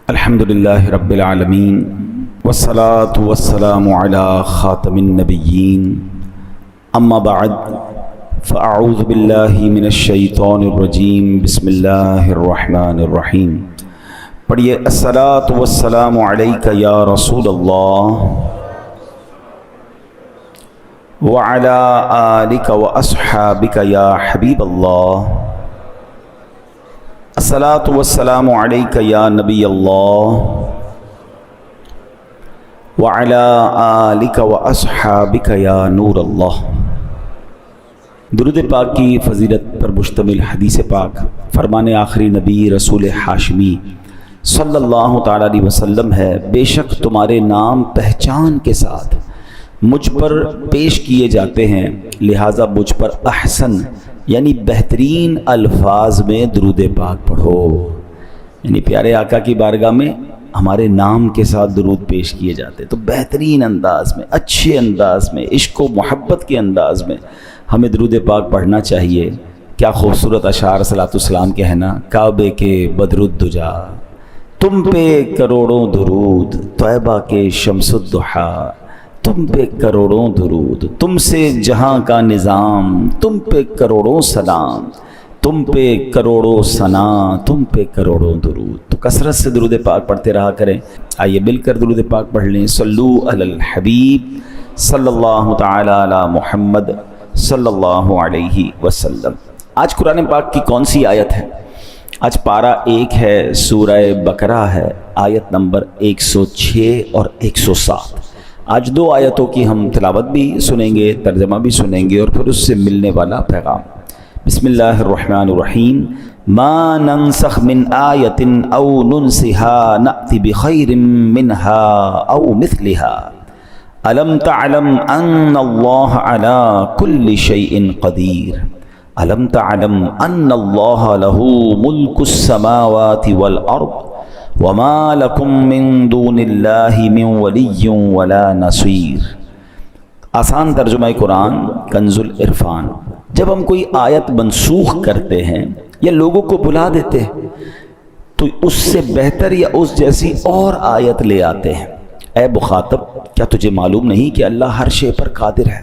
الحمدللہ رب العالمین والصلاة والسلام علی خاتم النبیین اما بعد فاعوذ باللہ من الشیطان الرجیم بسم اللہ الرحمن الرحیم۔ پڑھیے الصلاة والسلام علیک یا رسول اللہ وعلی آلک واصحابک یا حبیب اللہ۔ الصلاۃ والسلام علیک یا نبی اللہ وعلی آلک واصحابک یا نور اللہ۔ درود پاک کی فضیلت پر مشتمل حدیث پاک فرمان آخری نبی رسول ہاشمی صلی اللہ تعالی علیہ وسلم ہے، بے شک تمہارے نام پہچان کے ساتھ مجھ پر پیش کیے جاتے ہیں، لہٰذا مجھ پر احسن یعنی بہترین الفاظ میں درود پاک پڑھو۔ یعنی پیارے آقا کی بارگاہ میں ہمارے نام کے ساتھ درود پیش کیے جاتے، تو بہترین انداز میں، اچھے انداز میں، عشق و محبت کے انداز میں ہمیں درود پاک پڑھنا چاہیے۔ کیا خوبصورت اشعار صلاۃ السلام کے ہیں نا، کعبے کے بدر الدجا تم پہ کروڑوں درود، طیبہ کے شمس الضحیٰ تم پہ کروڑوں درود، تم سے جہاں کا نظام تم پہ کروڑوں سلام، تم پہ کروڑوں ثنا تم پہ کروڑوں درود۔ تو کثرت سے درود پاک پڑھتے رہا کریں۔ آئیے مل کر درود پاک پڑھ لیں۔ صلو علی الحبیب صلی اللہ تعالی علی محمد صلی اللہ علیہ وسلم۔ آج قرآن پاک کی کون سی آیت ہے؟ آج پارہ 1 ہے، سورہ بقرہ ہے، آیت نمبر 106 اور 107۔ آج 2 آیتوں کی ہم تلاوت بھی سنیں گے، ترجمہ بھی سنیں گے، اور پھر اس سے ملنے والا پیغام۔ بسم اللہ الرحمن الرحیم۔ ما ننسخ من آیت او ننسها نأتی بخیر منها او مثلها الم تعلم ان اللہ علی کل شیء قدیر الم تعلم ان اللہ له ملک السماوات والارض وما لکم من دون اللہ من ولی ولا نصیر۔ آسان ترجمہ قرآن کنز العرفان۔ جب ہم کوئی آیت منسوخ کرتے ہیں یا لوگوں کو بلا دیتے ہیں تو اس سے بہتر یا اس جیسی اور آیت لے آتے ہیں۔ اے مخاطب، کیا تجھے معلوم نہیں کہ اللہ ہر شے پر قادر ہے؟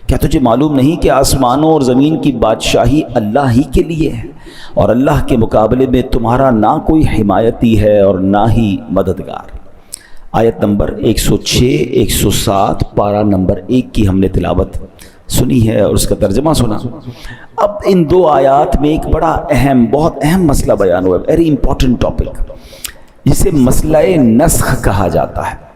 کیا تجھے معلوم نہیں کہ آسمانوں اور زمین کی بادشاہی اللہ ہی کے لیے ہے، اور اللہ کے مقابلے میں تمہارا نہ کوئی حمایتی ہے اور نہ ہی مددگار۔ آیت نمبر 106 107 پارہ نمبر 1 کی ہم نے تلاوت سنی ہے اور اس کا ترجمہ سنا۔ اب ان 2 آیات میں ایک بڑا اہم، بہت اہم مسئلہ بیان ہوا ہے، ویری امپورٹنٹ ٹاپک، جسے مسئلہ نسخ کہا جاتا ہے۔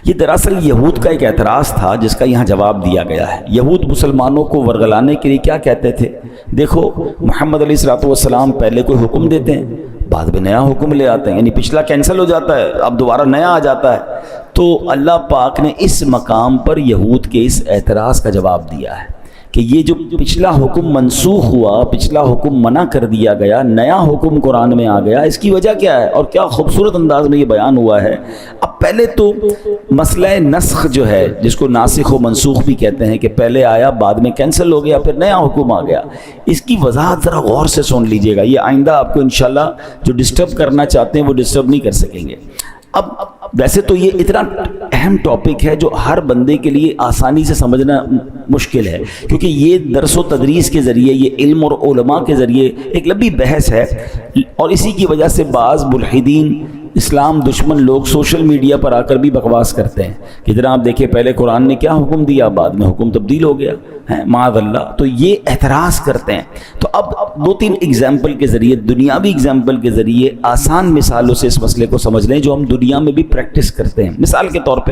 یہ دراصل یہود کا ایک اعتراض تھا جس کا یہاں جواب دیا گیا ہے۔ یہود مسلمانوں کو ورگلانے کے لیے کیا کہتے تھے؟ دیکھو، محمد علیہ السلام پہلے کوئی حکم دیتے ہیں، بعد میں نیا حکم لے آتے ہیں، یعنی پچھلا کینسل ہو جاتا ہے، اب دوبارہ نیا آ جاتا ہے۔ تو اللہ پاک نے اس مقام پر یہود کے اس اعتراض کا جواب دیا ہے کہ یہ جو پچھلا حکم منسوخ ہوا، پچھلا حکم منع کر دیا گیا، نیا حکم قرآن میں آ گیا، اس کی وجہ کیا ہے؟ اور کیا خوبصورت انداز میں یہ بیان ہوا ہے۔ اب پہلے تو مسئلہ نسخ جو ہے، جس کو ناسخ و منسوخ بھی کہتے ہیں، کہ پہلے آیا بعد میں کینسل ہو گیا، پھر نیا حکم آ گیا، اس کی وضاحت ذرا غور سے سن لیجئے گا۔ یہ آئندہ آپ کو انشاءاللہ جو ڈسٹرب کرنا چاہتے ہیں وہ ڈسٹرب نہیں کر سکیں گے۔ اب ویسے تو یہ اتنا اہم ٹاپک ہے جو ہر بندے کے لیے آسانی سے سمجھنا مشکل ہے، کیونکہ یہ درس و تدریس کے ذریعے، یہ علم اور علماء کے ذریعے ایک لمبی بحث ہے، اور اسی کی وجہ سے بعض ملحدین، اسلام دشمن لوگ سوشل میڈیا پر آ کر بھی بکواس کرتے ہیں کہ جناب دیکھیں پہلے قرآن نے کیا حکم دیا، بعد میں حکم تبدیل ہو گیا ہے، معاذ اللہ۔ تو یہ اعتراض کرتے ہیں۔ تو اب 2-3 ایگزامپل کے ذریعے، دنیاوی ایگزامپل کے ذریعے، آسان مثالوں سے اس مسئلے کو سمجھ لیں جو ہم دنیا میں بھی پریکٹس کرتے ہیں۔ مثال کے طور پہ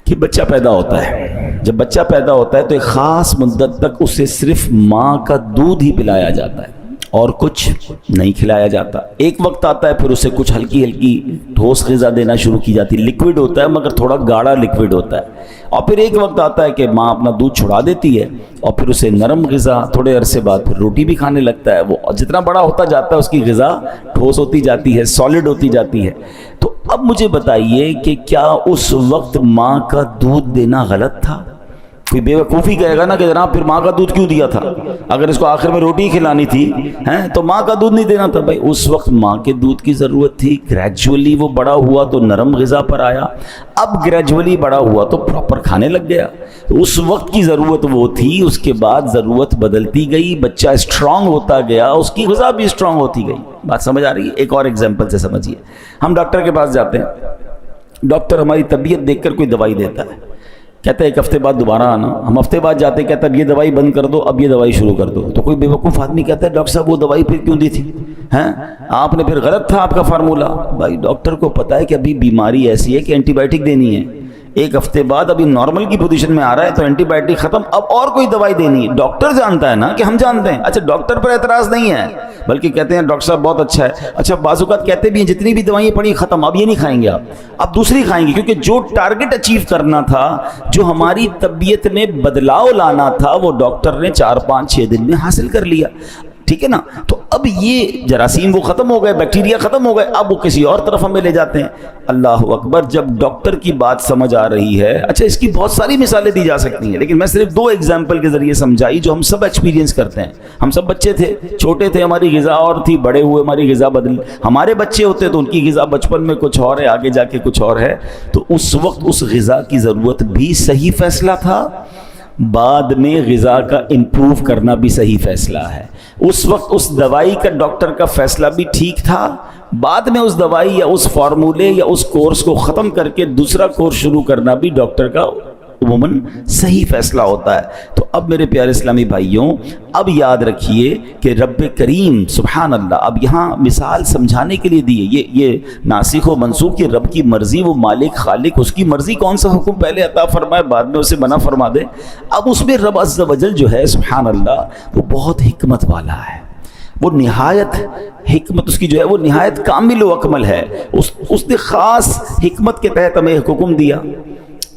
کہ بچہ پیدا ہوتا ہے، جب بچہ پیدا ہوتا ہے تو ایک خاص مدت تک اسے صرف ماں کا دودھ ہی پلایا جاتا ہے اور کچھ نہیں کھلایا جاتا۔ ایک وقت آتا ہے پھر اسے کچھ ہلکی ہلکی ٹھوس غذا دینا شروع کی جاتی ہے، لیکوڈ ہوتا ہے مگر تھوڑا گاڑھا لیکوڈ ہوتا ہے، اور پھر ایک وقت آتا ہے کہ ماں اپنا دودھ چھڑا دیتی ہے اور پھر اسے نرم غذا، تھوڑے عرصے بعد پھر روٹی بھی کھانے لگتا ہے۔ وہ جتنا بڑا ہوتا جاتا ہے اس کی غذا ٹھوس ہوتی جاتی ہے، سالڈ ہوتی جاتی ہے۔ تو اب مجھے بتائیے کہ کیا اس وقت ماں کا دودھ دینا غلط تھا؟ کوئی بیوقوفی کہے گا نا کہ جناب پھر ماں کا دودھ کیوں دیا تھا، اگر اس کو آخر میں روٹی کھلانی تھی تو ماں کا دودھ نہیں دینا تھا. بھائی اس وقت ماں کے دودھ کی ضرورت تھی، گریجولی وہ بڑا ہوا تو نرم غذا پر آیا، اب گریجولی بڑا ہوا تو پراپر کھانے لگ گیا. تو اس وقت کی ضرورت وہ تھی، اس کے بعد ضرورت بدلتی گئی، بچہ اسٹرانگ ہوتا گیا، اس کی غذا بھی اسٹرانگ ہوتی گئی. بات سمجھ آ رہی ہے؟ ایک اور ایگزامپل سے سمجھیے. ہم ڈاکٹر کے پاس جاتے ہیں، ڈاکٹر ہماری طبیعت دیکھ کر کوئی دوائی دیتا ہے، کہتا ہے ایک ہفتے بعد دوبارہ آنا. ہم ہفتے بعد جاتے ہیں، کہتا ہے اب یہ دوائی بند کر دو، اب یہ دوائی شروع کر دو. تو کوئی بیوقوف آدمی کہتا ہے ڈاکٹر صاحب وہ دوائی پھر کیوں دی تھی، آپ نے پھر غلط تھا آپ کا فارمولا. بھائی ڈاکٹر کو پتا ہے کہ ابھی بیماری ایسی ہے کہ اینٹی بائیوٹک دینی ہے، ایک ہفتے بعد ابھی نارمل کی پوزیشن میں آ رہا ہے تو اینٹی بائیوٹک ختم، اب اور کوئی دوائی دینی ہے. ڈاکٹر جانتا ہے نا کہ ہم جانتے ہیں. اچھا ڈاکٹر پر اعتراض نہیں ہے، بلکہ کہتے ہیں ڈاکٹر صاحب بہت اچھا ہے. اچھا بعض اوقات کہتے بھی ہیں جتنی بھی دوائیں پڑی ختم، اب یہ نہیں کھائیں گے، اب دوسری کھائیں گے، کیونکہ جو ٹارگٹ اچیو کرنا تھا، جو ہماری طبیعت میں بدلاؤ لانا تھا، وہ ڈاکٹر نے 4 5 6 دن میں حاصل کر لیا. ٹھیک ہے نا؟ تو اب یہ جراثیم وہ ختم ہو گئے، بیکٹیریا ختم ہو گئے، اب وہ کسی اور طرف ہمیں لے جاتے ہیں. اللہ اکبر. جب ڈاکٹر کی بات سمجھ آ رہی ہے، اچھا اس کی بہت ساری مثالیں دی جا سکتی ہیں، لیکن میں صرف 2 ایگزامپل کے ذریعے سمجھائی جو ہم سب ایکسپیرینس کرتے ہیں. ہم سب بچے تھے، چھوٹے تھے، ہماری غذا اور تھی، بڑے ہوئے ہماری غذا بدلی. ہمارے بچے ہوتے تو ان کی غذا بچپن میں کچھ اور ہے، آگے جا کے کچھ اور ہے. تو اس وقت اس غذا کی ضرورت بھی صحیح فیصلہ تھا، بعد میں غذا کا امپروو کرنا بھی صحیح فیصلہ ہے. اس وقت اس دوائی کا ڈاکٹر کا فیصلہ بھی ٹھیک تھا، بعد میں اس دوائی یا اس فارمولے یا اس کورس کو ختم کر کے دوسرا کورس شروع کرنا بھی ڈاکٹر کا عموماً صحیح فیصلہ ہوتا ہے. تو اب میرے پیارے اسلامی بھائیوں، اب یاد رکھیے کہ رب کریم سبحان اللہ اب یہاں مثال سمجھانے کے لیے دی ہے. یہ ناسخ و منسوخ کی رب کی مرضی، وہ مالک خالق، اس کی مرضی کون سا حکم پہلے عطا فرمائے بعد میں اسے منع فرما دے. اب اس میں رب عز و جل جو ہے سبحان اللہ وہ بہت حکمت والا ہے، وہ نہایت حکمت اس کی جو ہے وہ نہایت کامل و اکمل ہے. اس نے خاص حکمت کے تحت ہمیں حکم دیا،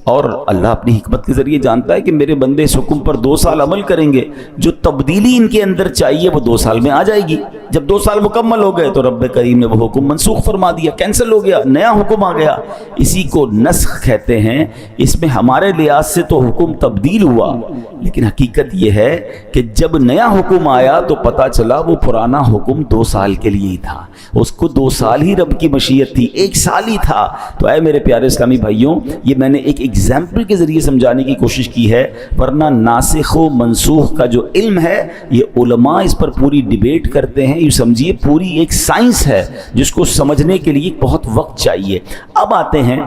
اور اللہ اپنی حکمت کے ذریعے جانتا ہے کہ میرے بندے اس حکم پر 2 سال عمل کریں گے، جو تبدیلی ان کے اندر چاہیے وہ 2 سال میں آ جائے گی. جب 2 سال مکمل ہو گئے تو رب کریم نے وہ حکم منسوخ فرما دیا، کینسل ہو گیا، نیا حکم آ گیا. اسی کو نسخ کہتے ہیں. اس میں ہمارے لحاظ سے تو حکم تبدیل ہوا، لیکن حقیقت یہ ہے کہ جب نیا حکم آیا تو پتہ چلا وہ پرانا حکم 2 سال کے لیے ہی تھا، اس کو 2 سال ہی رب کی مشیت تھی، 1 سال ہی تھا. تو اے میرے پیارے اسلامی بھائیوں، یہ میں نے ایک ایگزامپل کے ذریعے سمجھانے کی کوشش کی ہے، ورنہ ناسخ و منسوخ کا جو علم ہے یہ علماء اس پر پوری ڈیبیٹ کرتے ہیں. یہ سمجھیے پوری ایک سائنس ہے جس کو سمجھنے کے لیے بہت وقت چاہیے. اب آتے ہیں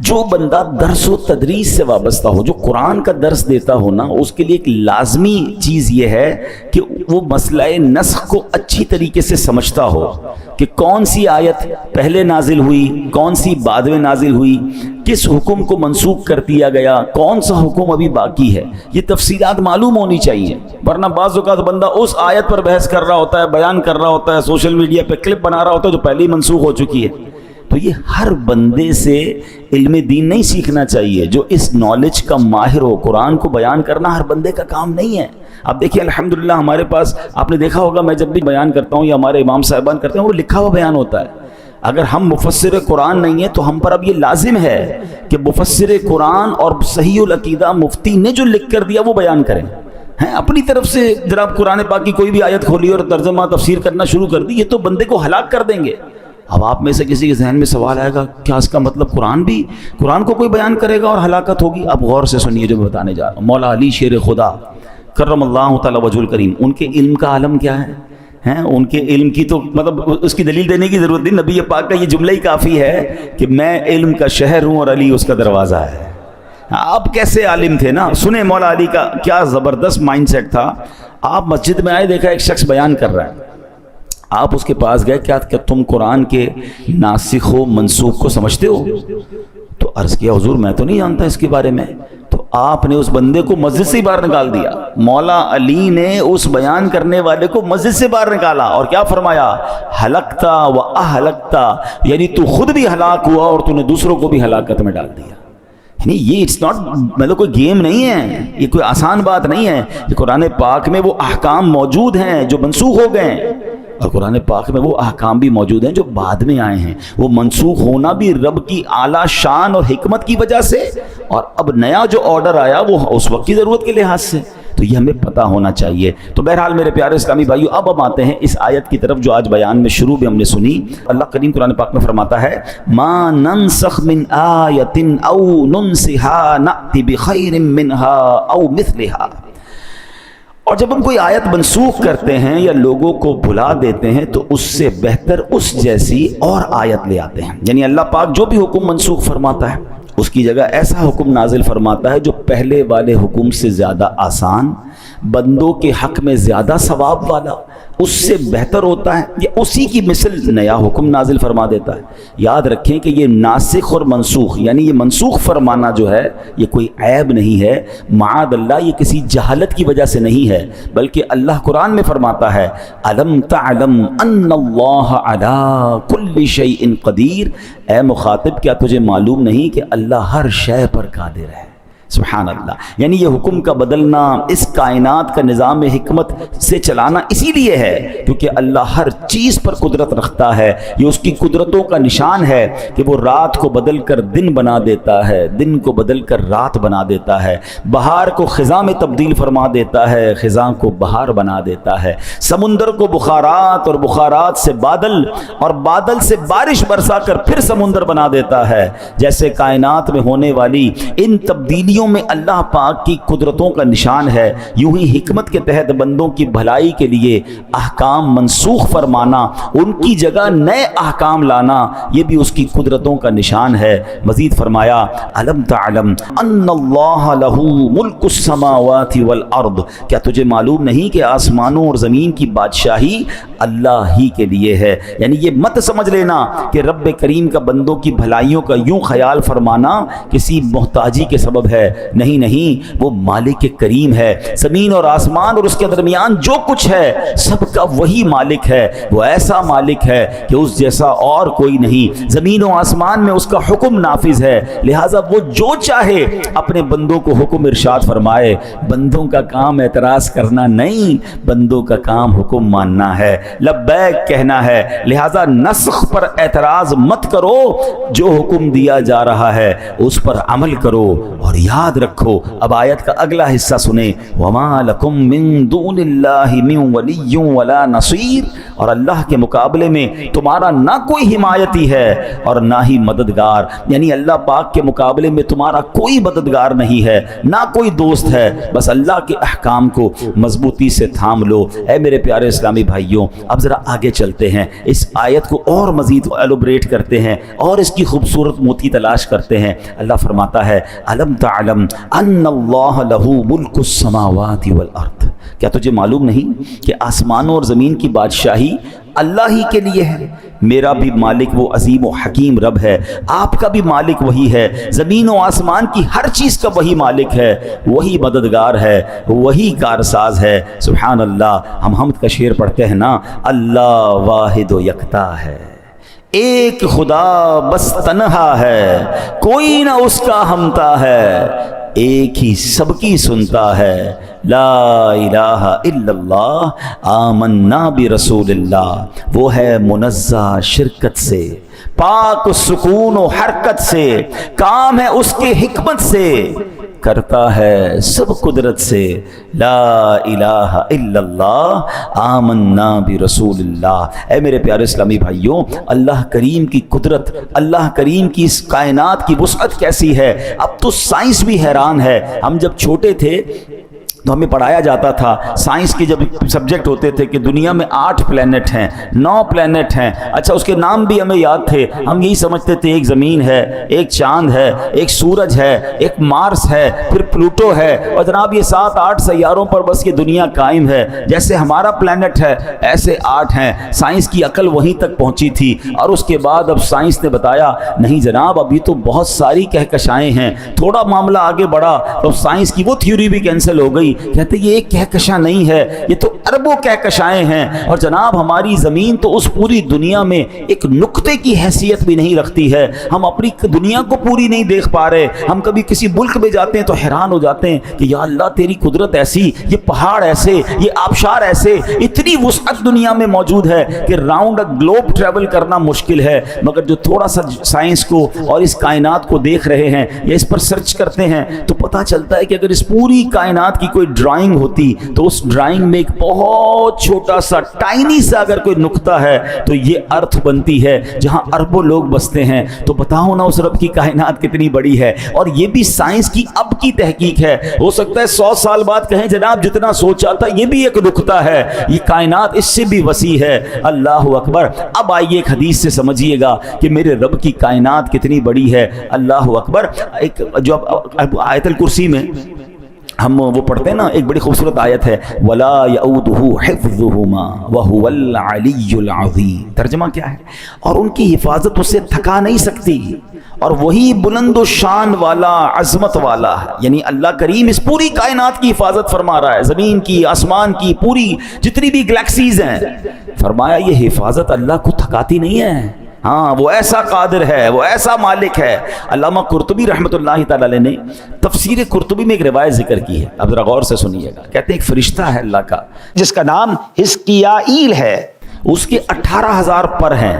جو بندہ درس و تدریس سے وابستہ ہو، جو قرآن کا درس دیتا ہو نا، اس کے لیے ایک لازمی چیز یہ ہے کہ وہ مسئلہ نسخ کو اچھی طریقے سے سمجھتا ہو کہ کون سی آیت پہلے نازل ہوئی، کون سی بعد میں نازل ہوئی، کس حکم کو منسوخ کر دیا گیا، کون سا حکم ابھی باقی ہے. یہ تفصیلات معلوم ہونی چاہیے، ورنہ بعض اوقات بندہ اس آیت پر بحث کر رہا ہوتا ہے، بیان کر رہا ہوتا ہے، سوشل میڈیا پہ کلپ بنا رہا ہوتا ہے جو پہلے ہی منسوخ ہو چکی ہے. تو یہ ہر بندے سے علم دین نہیں سیکھنا چاہیے جو اس نالج کا ماہر ہو. قرآن کو بیان کرنا ہر بندے کا کام نہیں ہے. اب دیکھیے الحمدللہ ہمارے پاس آپ نے دیکھا ہوگا، میں جب بھی بیان کرتا ہوں یا ہمارے امام صاحبان کرتے ہیں، وہ لکھا ہوا بیان ہوتا ہے. اگر ہم مفسر قرآن نہیں ہیں تو ہم پر اب یہ لازم ہے کہ مفسر قرآن اور صحیح العقیدہ مفتی نے جو لکھ کر دیا وہ بیان کریں. اپنی طرف سے جناب قرآن پاک کی کوئی بھی آیت کھولی اور ترجمہ تفسیر کرنا شروع کر دی، یہ تو بندے کو ہلاک کر دیں گے. اب آپ میں سے کسی کے ذہن میں سوال آئے گا کیا اس کا مطلب قرآن کو کوئی بیان کرے گا اور ہلاکت ہوگی؟ اب غور سے سنیے جو میں بتانے جا رہا ہوں. مولا علی شیر خدا کرم اللہ تعالی وجہ الکریم، ان کے علم کا عالم کیا ہے؟ ان کے علم کی تو مطلب اس کی دلیل دینے کی ضرورت نہیں، نبی پاک کا یہ جملہ ہی کافی ہے کہ میں علم کا شہر ہوں اور علی اس کا دروازہ ہے. آپ کیسے عالم تھے نا؟ سنیں مولا علی کا کیا زبردست مائنڈ سیٹ تھا. آپ مسجد میں آئے، دیکھا ایک شخص بیان کر رہا ہے، آپ اس کے پاس گئے، کیا تم قرآن کے ناسخ و منسوخ کو سمجھتے ہو؟ تو عرض کیا حضور میں تو نہیں جانتا اس کے بارے میں. تو آپ نے اس بندے کو مسجد سے ہی باہر نکال دیا. مولا علی نے اس بیان کرنے والے کو مسجد سے باہر نکالا اور کیا فرمایا؟ ہلکتا و اہلکتا، یعنی تو خود بھی ہلاک ہوا اور تو نے دوسروں کو بھی ہلاکت میں ڈال دیا. یعنی یہ اٹس ناٹ مطلب کوئی گیم نہیں ہے، یہ کوئی آسان بات نہیں ہے. قرآن پاک میں وہ احکام موجود ہیں جو منسوخ ہو گئے ہیں، اور قرآن پاک میں وہ احکام بھی موجود ہیں جو بعد میں آئے ہیں. وہ منسوخ ہونا بھی رب کی اعلیٰ شان اور حکمت کی وجہ سے، اور اب نیا جو آرڈر آیا وہ اس وقت کی ضرورت کے لحاظ سے، تو یہ ہمیں پتہ ہونا چاہیے۔ تو بہرحال میرے پیارے اسلامی بھائیو، اب ہم آتے ہیں اس آیت کی طرف جو آج بیان میں شروع بھی ہم نے سنی۔ اللہ کریم قرآن پاک میں فرماتا ہے ما ننسخ من آیت او ننسها نأتی بخیر منہا او مثلہا۔ اور جب ہم کوئی آیت منسوخ کرتے ہیں یا لوگوں کو بھلا دیتے ہیں تو اس سے بہتر اس جیسی اور آیت لے آتے ہیں۔ یعنی اللہ پاک جو بھی حکم منسوخ فرماتا ہے اس کی جگہ ایسا حکم نازل فرماتا ہے جو پہلے والے حکم سے زیادہ آسان، بندوں کے حق میں زیادہ ثواب والا، اس سے بہتر ہوتا ہے، یا اسی کی مثل نیا حکم نازل فرما دیتا ہے۔ یاد رکھیں کہ یہ ناسخ اور منسوخ، یعنی یہ منسوخ فرمانا جو ہے یہ کوئی عیب نہیں ہے، معاذ اللہ یہ کسی جہالت کی وجہ سے نہیں ہے، بلکہ اللہ قرآن میں فرماتا ہے الم تعلم ان اللہ علی کل شیء قدیر، اے مخاطب کیا تجھے معلوم نہیں کہ اللہ ہر شے پر قادر ہے۔ سبحان اللہ، یعنی یہ حکم کا بدلنا، اس کائنات کا نظام حکمت سے چلانا اسی لیے ہے کیونکہ اللہ ہر چیز پر قدرت رکھتا ہے۔ یہ اس کی قدرتوں کا نشان ہے کہ وہ رات کو بدل کر دن بنا دیتا ہے، دن کو بدل کر رات بنا دیتا ہے، بہار کو خزاں میں تبدیل فرما دیتا ہے، خزاں کو بہار بنا دیتا ہے، سمندر کو بخارات اور بخارات سے بادل اور بادل سے بارش برسا کر پھر سمندر بنا دیتا ہے۔ جیسے کائنات میں ہونے والی ان تبدیلیوں میں اللہ پاک کی قدرتوں کا نشان ہے، یوں ہی حکمت کے تحت بندوں کی بھلائی کے لیے احکام منسوخ فرمانا، ان کی جگہ نئے احکام لانا، یہ بھی اس کی قدرتوں کا نشان ہے۔ مزید فرمایا الم تعلم ان اللہ لہ ملک السماوات والارض، کیا تجھے معلوم نہیں کہ آسمانوں اور زمین کی بادشاہی اللہ ہی کے لیے ہے۔ یعنی یہ مت سمجھ لینا کہ رب کریم کا بندوں کی بھلائیوں کا یوں خیال فرمانا کسی محتاجی کے سبب ہے، نہیں نہیں، وہ مالک کریم ہے۔ زمین اور آسمان اور اس کے درمیان جو کچھ ہے سب کا وہی مالک ہے، وہ ایسا مالک ہے کہ اس جیسا اور کوئی نہیں۔ زمین و آسمان میں اس کا حکم نافذ ہے، لہٰذا وہ جو چاہے اپنے بندوں کو حکم ارشاد فرمائے۔ بندوں کا کام اعتراض کرنا نہیں، بندوں کا کام حکم ماننا ہے، لبیک کہنا ہے۔ لہٰذا نسخ پر اعتراض مت کرو، جو حکم دیا جا رہا ہے اس پر عمل کرو۔ اور یاد رکھو، اب آیت کا اگلا حصہ سنیں، وَمَا لَكُم مِّن دُونِ اللَّهِ مِن وَلِيٌّ وَلَا نَصِيرٌ، اور اللہ کے مقابلے میں تمہارا نہ کوئی حمایتی ہے اور نہ ہی مددگار، یعنی اللہ پاک کے مقابلے میں تمہارا کوئی مددگار نہیں ہے، نہ کوئی دوست ہے، بس اللہ کے احکام کو مضبوطی سے تھام لو۔ اے میرے پیارے اسلامی بھائیوں، اب ذرا آگے چلتے ہیں، اس آیت کو اور مزید ایلوبریٹ کرتے ہیں اور اس کی خوبصورت موتی تلاش کرتے ہیں۔ اللہ فرماتا ہے الم تعلم ان اللہ لہ ملک السماوات والارض، کیا تجھے معلوم نہیں کہ آسمانوں اور زمین کی بادشاہی اللہ ہی کے لیے ہے۔ میرا بھی مالک وہ عظیم و حکیم رب ہے، آپ کا بھی مالک وہی ہے، زمین و آسمان کی ہر چیز کا وہی مالک ہے، وہی مددگار ہے، وہی کارساز ہے۔ سبحان اللہ، ہم حمد کا شعر پڑھتے ہیں نا، اللہ واحد و یکتا ہے، ایک خدا بس تنہا ہے، کوئی نہ اس کا ہمتا ہے، ایک ہی سب کی سنتا ہے، لا الہ الا اللہ آمنا برسول اللہ، وہ ہے منزہ شرکت سے، پاک سکون و حرکت سے، کام ہے اس کے حکمت سے، کرتا ہے سب قدرت سے، لا الہ الا اللہ آمنا برسول اللہ۔ اے میرے پیارے اسلامی بھائیوں، اللہ کریم کی قدرت، اللہ کریم کی اس کائنات کی وسعت کیسی ہے، اب تو سائنس بھی حیران ہے۔ ہم جب چھوٹے تھے تو ہمیں پڑھایا جاتا تھا، سائنس کی جب سبجیکٹ ہوتے تھے کہ دنیا میں 8 پلینٹ ہیں، 9 پلینٹ ہیں، اچھا اس کے نام بھی ہمیں یاد تھے، ہم یہی سمجھتے تھے ایک زمین ہے، ایک چاند ہے، ایک سورج ہے، ایک مارس ہے، پھر پلوٹو ہے، اور جناب یہ 7-8 سیاروں پر بس یہ دنیا قائم ہے، جیسے ہمارا پلینٹ ہے ایسے 8 ہیں۔ سائنس کی عقل وہیں تک پہنچی تھی، اور اس کے بعد اب سائنس نے بتایا نہیں جناب، ابھی تو بہت ساری کہکشائیں ہیں۔ تھوڑا معاملہ آگے بڑھا تو سائنس کی وہ تھیوری بھی کینسل ہو گئی کہتے یہ ایک کہکشاں نہیں ہے، یہ تو اربوں کہکشائیں ہیں، اور جناب ہماری زمین تو اس پوری دنیا میں ایک نقطے کی حیثیت بھی نہیں رکھتی ہے، ہم اپنی دنیا کو پوری نہیں دیکھ پا رہے، ہم کبھی کسی ملک میں جاتے ہیں تو حیران ہو جاتے ہیں کہ یا اللہ تیری قدرت ایسی، یہ پہاڑ ایسے، یہ آبشار ایسے، اتنی وسعت دنیا میں موجود ہے کہ راؤنڈ گلوب ٹریول کرنا مشکل ہے، مگر جو تھوڑا سا سائنس کو اور اس کائنات کو دیکھ رہے ہیں یا اس پر سرچ کرتے ہیں تو پتہ چلتا ہے کہ اگر اس پوری کائنات کی کوئی ڈرائنگ ہوتی تو اس ڈرائنگ میں ایک بہت چھوٹا سا ٹائنی سا اگر کوئی نقطہ ہے تو یہ ارتھ بنتی ہے جہاں اربوں لوگ بستے ہیں۔ تو بتاؤ نا اس رب کی کائنات کتنی بڑی ہے، اور یہ بھی سائنس کی اب کی تحقیق ہے، ہو سکتا ہے 100 سال بعد کہیں جناب جتنا سوچا تھا یہ بھی ایک نقطہ ہے، یہ کائنات اس سے بھی وسیع ہے۔ اللہ اکبر۔ اب آئیے ایک حدیث سے سمجھیے گا کہ میرے رب کی کائنات کتنی بڑی ہے۔ اللہ اکبر۔ ایک جو آیت الکرسی میں ہم وہ پڑھتے ہیں نا، ایک بڑی خوبصورت آیت ہے وَلَا يَؤُودُهُ حِفْظُهُمَا وَهُوَ الْعَلِيُّ الْعَظِيمُ۔ ترجمہ کیا ہے؟ اور ان کی حفاظت اسے تھکا نہیں سکتی، اور وہی بلند و شان والا، عظمت والا ہے، یعنی اللہ کریم اس پوری کائنات کی حفاظت فرما رہا ہے، زمین کی، آسمان کی، پوری جتنی بھی گلیکسیز ہیں، فرمایا یہ حفاظت اللہ کو تھکاتی نہیں ہے، ہاں وہ ایسا قادر ہے، وہ ایسا مالک ہے۔ علامہ قرطبی رحمۃ اللہ تعالی علیہ نے تفسیر قرطبی میں ایک روایت ذکر کی ہے، اب ذرا غور سے سنیے گا۔ کہتے ہیں ایک فرشتہ ہے اللہ کا جس کا نام حزقیائیل ہے، اس کے 18,000 پر ہیں،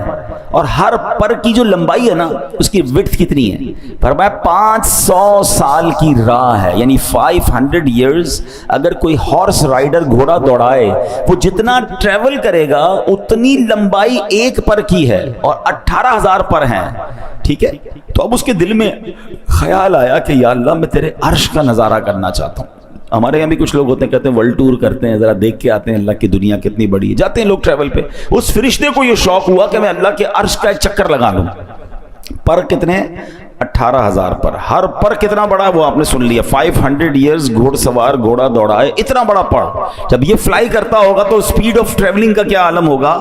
اور ہر پر کی جو لمبائی ہے نا اس کی وڈتھ کتنی ہے؟ فرمایا 500 سال کی راہ ہے، یعنی 500 ایئرز۔ اگر کوئی ہارس رائڈر گھوڑا دوڑائے وہ جتنا ٹریول کرے گا اتنی لمبائی ایک پر کی ہے، اور 18,000 پر ہیں، ٹھیک ہے؟ تو اب اس کے دل میں خیال آیا کہ یا اللہ میں تیرے عرش کا نظارہ کرنا چاہتا ہوں۔ ہمارے یہاں بھی کچھ لوگ ہوتے ہیں کہتے ہیں ورلڈ ٹور کرتے ہیں، ذرا دیکھ کے آتے ہیں اللہ کی دنیا کتنی بڑی ہے، جاتے ہیں لوگ ٹریول پہ۔ اس فرشتے کو یہ شوق ہوا کہ میں اللہ کے عرش کا ایک چکر لگا لوں۔ پر کتنے؟ 18,000 پر۔ ہر پر کتنا بڑا وہ آپ نے سن لیا، 500 ایئرز گھوڑ سوار گھوڑا دوڑائے، اتنا بڑا پر جب یہ فلائی کرتا ہوگا تو سپیڈ آف ٹریولنگ کا کیا عالم ہوگا۔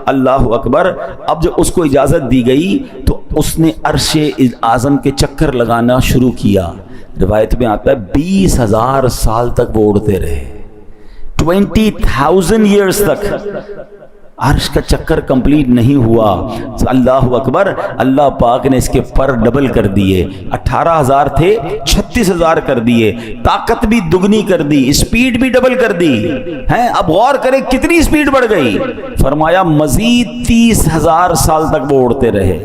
اللہ اکبر۔ اب جب اس کو اجازت دی گئی تو اس نے عرش اعظم کے چکر لگانا شروع کیا۔ روایت میں آتا ہے 20,000 سال تک وہ اڑتے رہے، 20,000 ایئرز تک عرش کا چکر کمپلیٹ نہیں ہوا۔ اللہ اکبر۔ اللہ پاک نے اس کے پر ڈبل کر دیے، 18,000 تھے 36,000 کر دیے، طاقت بھی دگنی کر دی، اسپیڈ بھی ڈبل کر دی ہیں۔ اب غور کریں کتنی اسپیڈ بڑھ گئی، فرمایا مزید 30,000 سال تک وہ اڑتے رہے،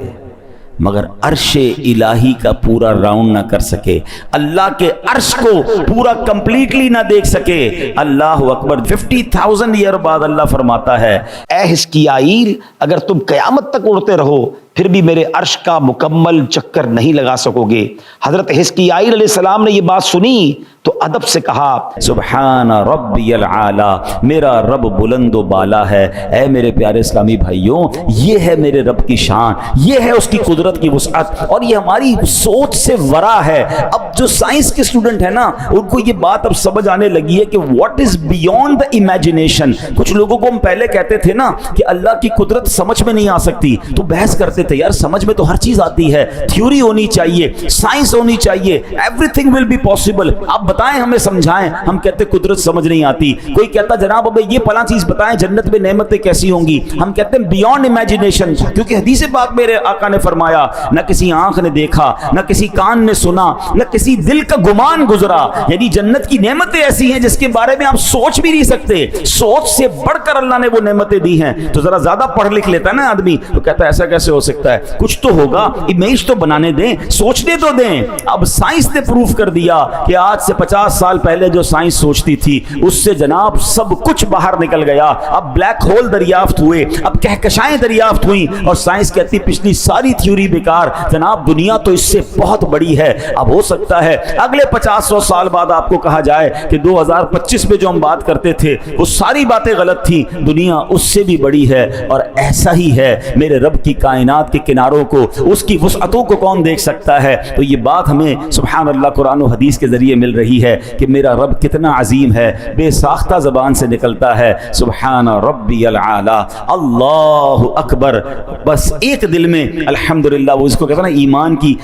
مگر عرش الہی کا پورا راؤنڈ نہ کر سکے، اللہ کے عرش کو پورا کمپلیٹلی نہ دیکھ سکے۔ اللہ اکبر۔ 50,000 ایئر بعد اللہ فرماتا ہے اے حزقیائیل اگر تم قیامت تک اڑتے رہو پھر بھی میرے عرش کا مکمل چکر نہیں لگا سکو گے۔ حضرت حزقیائیل علیہ السلام نے یہ بات سنی تو ادب سے کہا سبحان ربی العالی، میرا رب بلند و بالا ہے۔ اے میرے پیارے اسلامی بھائیوں، یہ ہے میرے رب کی شان، یہ ہے اس کی قدرت کی وسعت، اور یہ ہماری سوچ سے ورا ہے۔ اب جو سائنس کے اسٹوڈنٹ ہیں نا ان کو یہ بات اب سمجھ آنے لگی ہے کہ what is beyond the imagination. کچھ لوگوں کو ہم پہلے کہتے تھے نا کہ اللہ کی قدرت سمجھ میں نہیں آ سکتی تو بحث کرتے تھے یار سمجھ میں تو ہر چیز آتی ہے، تھیوری ہونی چاہیے، سائنس ہونی چاہیے، everything will be possible, آپ بتائیں ہمیں سمجھائیں۔ ہم کہتے قدرت سمجھ نہیں آتی، کوئی کہتا جناب ابے یہ فلاں چیز بتائیں جنت میں نعمتیں کیسی ہوں گی، ہم کہتے ہیں بیونڈ امیجنیشن، کیونکہ حدیث پاک میرے آقا نے فرمایا نہ کسی آنکھ نے دیکھا، نہ کسی کان نے سنا، نہ کسی دل کا گمان گزرا، یعنی جنت کی نعمتیں ایسی ہیں جس کے بارے میں آپ سوچ بھی نہیں سکتے، سوچ سے بڑھ کر اللہ نے وہ نعمتیں دی ہیں۔ تو ذرا زیادہ پڑھ لکھ لیتا ہے نا آدمی تو کہتا ہے ایسا کیسے ہو سکتا ہے، کچھ تو ہوگا، امیج تو بنانے دیں، سوچنے تو دیں۔ اب سائنس نے پروف کر دیا کہ آج سے 50 سال پہلے جو سائنس سوچتی تھی اس سے جناب سب کچھ باہر نکل گیا۔ اب بلیک ہول دریافت ہوئے، اب کہکشائیں دریافت ہوئیں، اور سائنس کہتی پچھلی ساری تھیوری بیکار، جناب دنیا تو اس سے بہت بڑی ہے۔ اب ہو سکتا ہے اگلے 50-100 سال بعد آپ کو کہا جائے کہ 2025 میں جو ہم بات کرتے تھے وہ ساری باتیں غلط تھیں، دنیا اس سے بھی بڑی ہے۔ اور ایسا ہی ہے میرے رب کی کائنات کے کناروں کو، اس کی وسعتوں کو کون دیکھ سکتا ہے؟ تو یہ بات ہمیں سبحان اللہ قرآن و حدیث کے ذریعے مل رہی رہی ہے کہ میرا رب کتنا عظیم ہے، بے ساختہ زبان سے نکلتا ہے سبحان ربی العالی، اللہ اکبر، بس ایک دل میں الحمدللہ، وہ اس کو کہتے ہیں نا ایمان کی،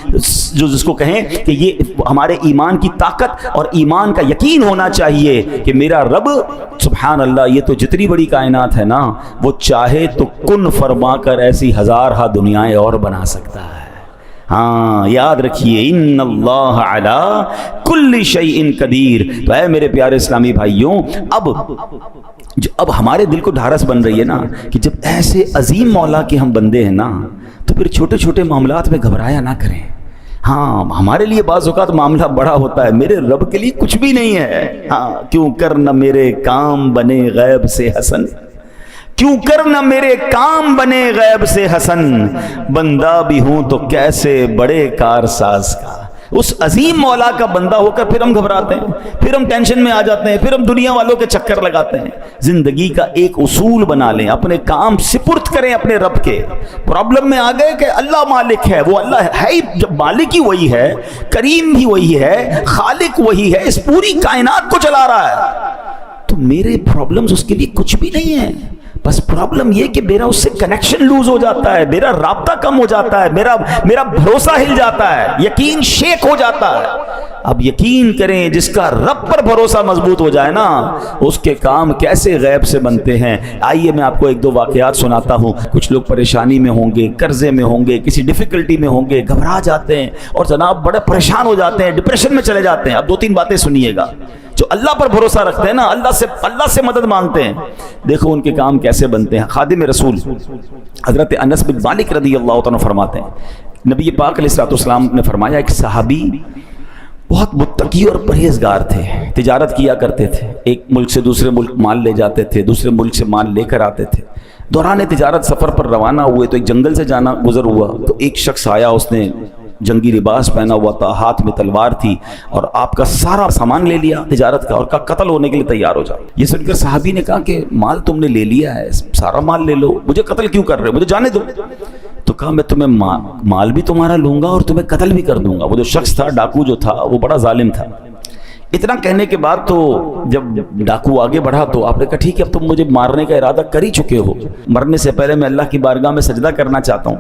جو جس کو کہیں کہ یہ ہمارے ایمان کی طاقت اور ایمان کا یقین ہونا چاہیے کہ میرا رب سبحان اللہ، یہ تو جتنی بڑی کائنات ہے نا، وہ چاہے تو کن فرما کر ایسی ہزارہ دنیایں اور بنا سکتا ہے۔ ہاں یاد رکھیے ان اللہ علی کل شیء قدیر۔ تو اے میرے پیارے اسلامی بھائیوں، اب ہمارے دل کو ڈھارس بن رہی ہے نا کہ جب ایسے عظیم مولا کے ہم بندے ہیں نا، تو پھر چھوٹے چھوٹے معاملات میں گھبرایا نہ کریں۔ ہاں ہمارے لیے بعض اوقات معاملہ بڑا ہوتا ہے، میرے رب کے لیے کچھ بھی نہیں ہے۔ ہاں کیوں کر نہ میرے کام بنے غیب سے حسن، کیوں کر نہ میرے کام بنے غیب سے حسن، بندہ بھی ہوں تو کیسے بڑے کارساز کا۔ اس عظیم مولا کا بندہ ہو کر پھر ہم گھبراتے ہیں، پھر ہم ٹینشن میں آ جاتے ہیں، پھر ہم دنیا والوں کے چکر لگاتے ہیں۔ زندگی کا ایک اصول بنا لیں، اپنے کام سپرد کریں اپنے رب کے۔ پرابلم میں آ گئے کہ اللہ مالک ہے، وہ اللہ ہے ہی، جب مالک ہی وہی ہے، کریم بھی وہی ہے، خالق وہی ہے، اس پوری کائنات کو چلا رہا ہے، تو میرے پرابلمز اس کے لیے کچھ بھی نہیں ہیں۔ بس پرابلم یہ کہ میرا اس سے کنیکشن لوز ہو جاتا ہے، میرا رابطہ کم ہو جاتا ہے، میرا بھروسہ ہل جاتا ہے، یقین شیک ہو جاتا ہے۔ اب یقین کریں جس کا رب پر بھروسہ مضبوط ہو جائے نا، اس کے کام کیسے غیب سے بنتے ہیں۔ آئیے میں آپ کو ایک دو واقعات سناتا ہوں۔ کچھ لوگ پریشانی میں ہوں گے، قرضے میں ہوں گے، کسی ڈیفیکلٹی میں ہوں گے، گھبرا جاتے ہیں اور جناب بڑے پریشان ہو جاتے ہیں، ڈپریشن میں چلے جاتے ہیں۔ اب دو تین باتیں سنیے گا۔ جو اللہ پر بھروسہ رکھتے ہیں نا، اللہ سے مدد مانگتے ہیں، دیکھو ان کے کام کیسے بنتے ہیں۔ خادم رسول حضرت انس بن مالک رضی اللہ عنہ فرماتے ہیں، نبی پاک علیہ الصلوۃ والسلام نے فرمایا ایک صحابی بہت متقی اور پرہیزگار تھے، تجارت کیا کرتے تھے، ایک ملک سے دوسرے ملک مال لے جاتے تھے، دوسرے ملک سے مال لے کر آتے تھے۔ دوران تجارت سفر پر روانہ ہوئے تو ایک جنگل سے جانا گزر ہوا، تو ایک شخص آیا، اس نے جنگی لباس پہنا ہوا تھا، ہاتھ میں تلوار تھی، اور آپ کا سارا سامان لے لیا تجارت کا، اور کہا قتل ہونے کے لیے تیار ہو جاؤ۔ یہ سن کر صحابی نے کہا کہ مال تم نے لے لیا ہے، سارا مال لے لو، مجھے قتل کیوں کر رہے ہو، مجھے جانے دو۔ تو کہا میں تمہیں مال بھی تمہارا لوں گا اور تمہیں قتل بھی کر دوں گا۔ وہ جو شخص تھا، ڈاکو جو تھا، وہ بڑا ظالم تھا۔ اتنا کہنے کے بعد تو جب ڈاکو آگے بڑھا تو آپ نے کہا ٹھیک ہے، اب تم مجھے مارنے کا ارادہ کر ہی چکے ہو، مرنے سے پہلے میں اللہ کی بارگاہ میں سجدہ کرنا چاہتا ہوں،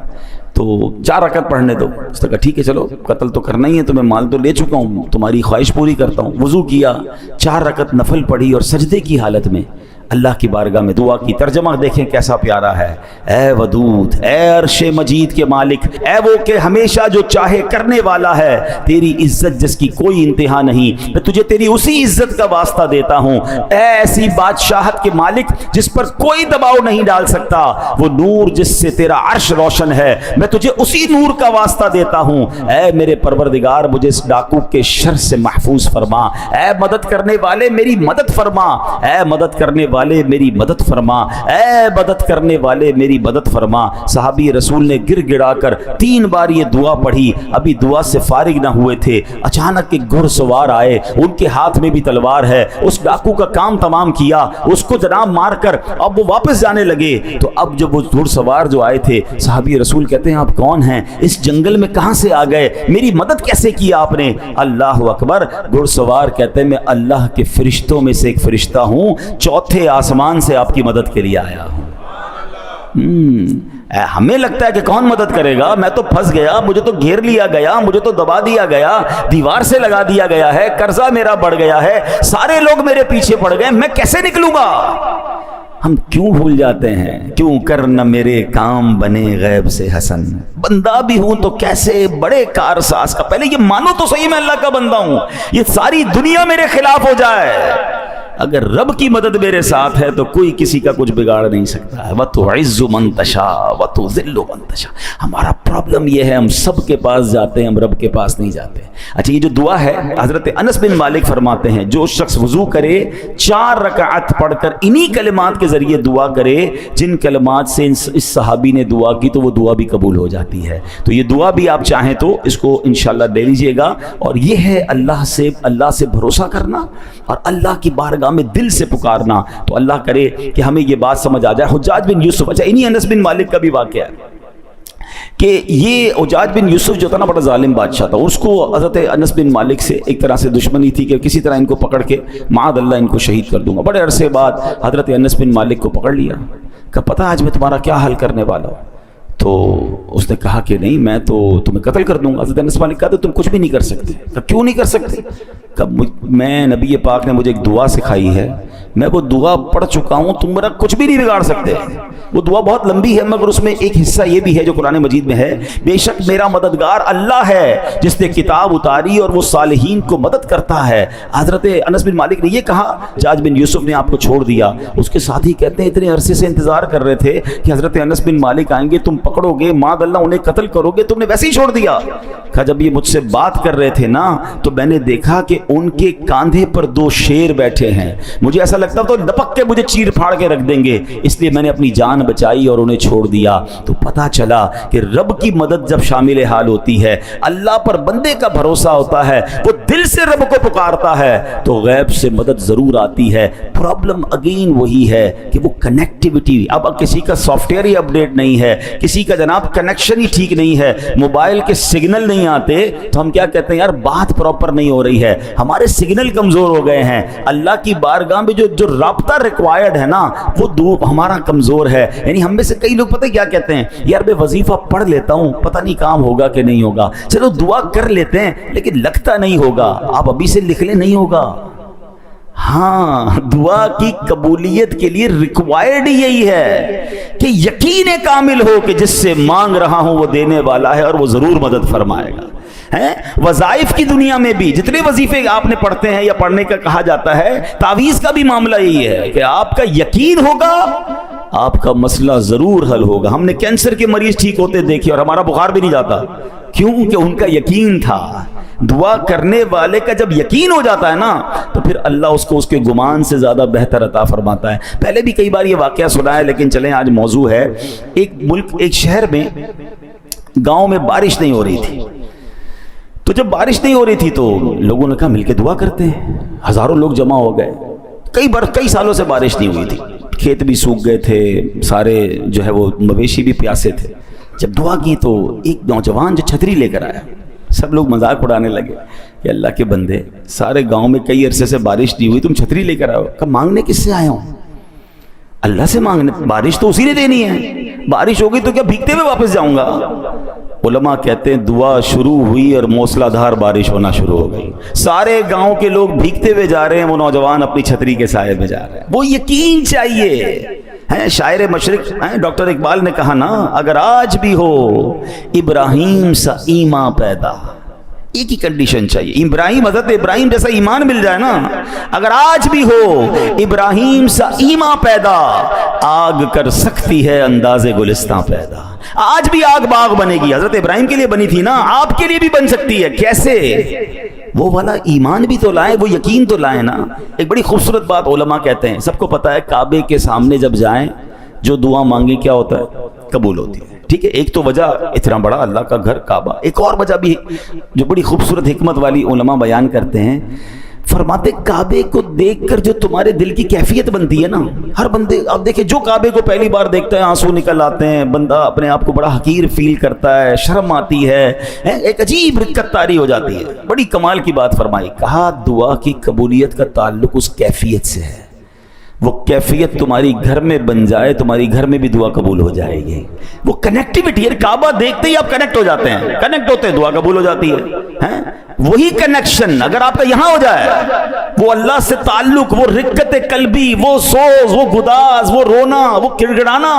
تو 4 رکعت پڑھنے دو۔ اس نے کہا ٹھیک ہے چلو، قتل تو کرنا ہی ہے، تو میں مال تو لے چکا ہوں، تمہاری خواہش پوری کرتا ہوں۔ وضو کیا، 4 رکعت نفل پڑھی اور سجدے کی حالت میں اللہ کی بارگاہ میں دعا کی۔ ترجمہ دیکھیں کیسا پیارا ہے، اے ودود، اے عرش مجید کے مالک، اے وہ کہ ہمیشہ جو چاہے کرنے والا ہے، تیری عزت جس کی کوئی انتہا نہیں، میں تجھے تیری اسی عزت کا واسطہ دیتا ہوں۔ اے ایسی بادشاہت کے مالک جس پر کوئی دباؤ نہیں ڈال سکتا، وہ نور جس سے تیرا عرش روشن ہے، میں تجھے اسی نور کا واسطہ دیتا ہوں۔ اے میرے پروردگار، مجھے اس ڈاکو کے شر سے محفوظ فرما، اے مدد کرنے والے میری مدد فرما، اے مدد کرنے والے میری مدد فرما، اے مدد کرنے والے میری مدد فرما۔ صحابی رسول نے گر گڑا کر 3 بار یہ دعا پڑھی، ابھی دعا سے فارغ نہ ہوئے تھے، اچانک ایک گھڑ سوار آئے، ان کے ہاتھ میں بھی تلوار ہے، اس ڈاکو کا کام تمام کیا، اس کو جناب مار کر اب وہ واپس جانے لگے۔ تو اب جب وہ گھڑ سوار جو آئے تھے، صحابی رسول کہتے ہیں آپ کون ہیں، اس جنگل میں کہاں سے آ گئے، میری مدد کیسے کی آپ نے؟ اللہ اکبر۔ گھڑ سوار کہتے ہیں میں اللہ کے فرشتوں میں سے ایک فرشتہ ہوں، 4 آسمان سے آپ کی مدد کے لیے آیا ہوں۔ ہمیں لگتا ہے کہ کون مدد کرے گا، میں تو پھنس گیا، مجھے تو گھیر لیا گیا، مجھے تو دبا دیا گیا، دیوار سے لگا دیا گیا ہے، قرضہ میرا بڑھ گیا ہے، سارے لوگ میرے پیچھے پڑ گئے، میں کیسے نکلوں گا؟ ہم کیوں بھول جاتے ہیں، کیوں کر نہ میرے کام بنے غیب سے حسن، بندہ بھی ہوں تو کیسے بڑے کارساز کا۔ پہلے یہ مانو تو صحیح میں اللہ کا بندہ ہوں، یہ ساری دنیا میرے خلاف ہو جائے، اگر رب کی مدد میرے ساتھ ہے تو کوئی کسی کا کچھ بگاڑ نہیں سکتا ہے۔ وَتُعِزُّ مَن تَشَاءُ وَتُذِلُّ مَن تَشَاءُ۔ ہمارا پرابلم یہ ہے، ہم سب کے پاس جاتے ہیں، ہم رب کے پاس نہیں جاتے۔ اچھا یہ جو دعا ہے، حضرت انس بن مالک فرماتے ہیں جو شخص وضو کرے 4 رکعت پڑھ کر انہی کلمات کے ذریعے دعا کرے جن کلمات سے اس صحابی نے دعا کی، تو وہ دعا بھی قبول ہو جاتی ہے۔ تو یہ دعا بھی آپ چاہیں تو اس کو انشاءاللہ لے لیجئے گا، اور یہ ہے اللہ سے بھروسہ کرنا اور اللہ کی بارگاہ میں دل سے پکارنا۔ تو اللہ کرے کہ ہمیں یہ بات سمجھ آ جائے۔ حجاج بن یوسف، اچھا انہی انس بن مالک کا بھی واقعہ ہے، کہ یہ عجاج بن یوسف جو تھا نا بڑا ظالم بادشاہ تھا، اس کو حضرت انس بن مالک سے ایک طرح سے دشمنی تھی کہ کسی طرح ان کو پکڑ کے معاذ اللہ ان کو شہید کر دوں گا۔ بڑے عرصے بعد حضرت انس بن مالک کو پکڑ لیا، کہ پتہ آج میں تمہارا کیا حل کرنے والا ہوں؟ تو اس نے کہا کہ نہیں، میں تو تمہیں قتل کر دوں گا۔ حضرت انس مالک کہا تو تم کچھ بھی نہیں کر سکتے۔ کہ کیوں نہیں کر سکتے؟ کہ میں نبی پاک نے مجھے ایک دعا سکھائی ہے، میں وہ دعا پڑھ چکا ہوں، تم میرا کچھ بھی نہیں بگاڑ سکتے۔ وہ دعا بہت لمبی ہے مگر اس میں ایک حصہ یہ بھی ہے جو قرآن مجید میں ہے، بے شک میرا مددگار اللہ ہے جس نے کتاب اتاری اور وہ صالحین کو مدد کرتا ہے۔ حضرت انس بن مالک نے یہ کہا، حجاج بن یوسف نے آپ کو چھوڑ دیا۔ اس کے ساتھ ہی کہتے ہیں اتنے عرصے سے انتظار کر رہے تھے کہ حضرت انس بن مالک آئیں گے، تم پکڑو گے، معاذ اللہ انہیں قتل کرو گے، تم نے ویسے ہی چھوڑ دیا۔ کہا جب یہ مجھ سے بات کر رہے تھے نا تو میں نے دیکھا کہ ان کے کاندھے پر دو شیر بیٹھے ہیں، مجھے ایسا لگتا تو لپک کے مجھے چیر پھاڑ کے رکھ دیں گے، اس لیے میں نے اپنی جان بچائی اور انہیں چھوڑ دیا۔ تو پتہ چلا کہ رب کی مدد جب شامل حال ہوتی ہے، اللہ پر بندے کا بھروسہ ہوتا ہے، وہ دل سے رب کو پکارتا ہے تو غیب سے مدد ضرور آتی ہے۔ پرابلم اگین وہی ہے کہ وہ کنیکٹیوٹی، اب کسی کا سافٹ ویئر ہی اپڈیٹ نہیں ہے، کسی کا جناب کنیکشن ہی ٹھیک نہیں ہے، موبائل کے سگنل نہیں آتے تو ہم کیا کہتے ہیں یار بات پراپر نہیں ہو رہی ہے، ہمارے سگنل کمزور ہو گئے ہیں۔ اللہ کی بارگاہ میں جو رابطہ ریکوائرڈ ہے نا وہ ہمارا کمزور ہے۔ یعنی ہم میں سے کئی لوگ پتہ کیا کہتے ہیں، یار میں وظیفہ پڑھ لیتا ہوں، پتہ نہیں کام ہوگا کہ نہیں ہوگا، چلو دعا کر لیتے ہیں لیکن لگتا نہیں ہوگا۔ آپ ابھی سے لکھ لیں، نہیں ہوگا۔ ہاں، دعا کی قبولیت کے لیے ریکوائرڈ یہی ہے کہ یقین کامل ہو کہ جس سے مانگ رہا ہوں وہ دینے والا ہے اور وہ ضرور مدد فرمائے گا۔ وظائف کی دنیا میں بھی جتنے وظیفے آپ نے پڑھتے ہیں یا پڑھنے کا کہا جاتا ہے، تعویذ کا بھی معاملہ یہی ہے کہ آپ کا یقین ہوگا آپ کا مسئلہ ضرور حل ہوگا۔ ہم نے کینسر کے مریض ٹھیک ہوتے دیکھے اور ہمارا بخار بھی نہیں جاتا، کیوں کہ ان کا یقین تھا۔ دعا کرنے والے کا جب یقین ہو جاتا ہے نا تو پھر اللہ اس کو اس کے گمان سے زیادہ بہتر عطا فرماتا ہے۔ پہلے بھی کئی بار یہ واقعہ سنا ہے لیکن چلیں آج موضوع ہے، ایک شہر میں گاؤں میں بارش نہیں ہو رہی تھی، تو جب بارش نہیں ہو رہی تھی تو لوگوں نے کہا مل کے دعا کرتے ہیں۔ ہزاروں لوگ جمع ہو گئے، کئی سالوں سے بارش نہیں ہوئی تھی، کھیت بھی سوکھ گئے تھے، سارے جو ہے وہ مویشی بھی پیاسے تھے۔ جب دعا کی تو ایک نوجوان جو چھتری لے کر آیا، سب لوگ مذاق اڑانے لگے کہ اللہ کے بندے، سارے گاؤں میں کئی عرصے سے بارش نہیں ہوئی، تم چھتری لے کر آؤ۔ کہا مانگنے کس سے آیا ہوں؟ اللہ سے مانگنے، بارش تو اسی نے دینی ہے، بارش ہوگی تو کیا بھیگتے ہوئے واپس جاؤں گا؟ علماء کہتے ہیں دعا شروع ہوئی اور موسلا دھار بارش ہونا شروع ہو گئی، سارے گاؤں کے لوگ بھیگتے ہوئے جا رہے ہیں، وہ نوجوان اپنی چھتری کے سائے میں جا رہے ہیں۔ وہ یقین چاہیے۔ شاعر مشرق ڈاکٹر اقبال نے کہا نا، اگر آج بھی ہو ابراہیم سا ایمان پیدا، ایک ہی کنڈیشن چاہیے، حضرت ابراہیم جیسا ایمان مل جائے نا، اگر آج بھی ہو ابراہیم سا ایمان پیدا، آگ کر سکتی ہے انداز گلستان پیدا۔ آج بھی آگ باغ بنے گی، حضرت ابراہیم کے لیے بنی تھی نا، آپ کے لیے بھی بن سکتی ہے۔ کیسے؟ وہ والا ایمان بھی تو لائیں، وہ یقین تو لائیں نا۔ ایک بڑی خوبصورت بات علماء کہتے ہیں، سب کو پتہ ہے کعبے کے سامنے جب جائیں جو دعا مانگی کیا ہوتا ہے؟ قبول ہوتی ہے۔ ٹھیک ہے، ایک تو وجہ اتنا بڑا اللہ کا گھر کعبہ، ایک اور وجہ بھی جو بڑی خوبصورت حکمت والی علماء بیان کرتے ہیں، فرماتے کعبے کو دیکھ کر جو تمہارے دل کی کیفیت بنتی ہے نا، ہر بندے آپ دیکھیں جو کعبے کو پہلی بار دیکھتا ہے آنسو نکل آتے ہیں، بندہ اپنے آپ کو بڑا حقیر فیل کرتا ہے، شرم آتی ہے، ایک عجیب رکت طاری ہو جاتی ہے۔ بڑی کمال کی بات فرمائی، کہا دعا کی قبولیت کا تعلق اس کیفیت سے ہے، وہ کیفیت تمہاری گھر میں بن جائے، تمہاری گھر میں بھی دعا قبول ہو جائے گی۔ وہ کنیکٹیوٹی ہے، کعبہ دیکھتے ہی آپ کنیکٹ ہو جاتے ہیں، کنیکٹ ہوتے ہیں دعا قبول ہو جاتی ہے۔ وہی کنیکشن اگر آپ کا یہاں ہو جائے، وہ اللہ سے تعلق، وہ رقت قلبی، وہ سوز، وہ گداز، وہ رونا، وہ گڑگڑانا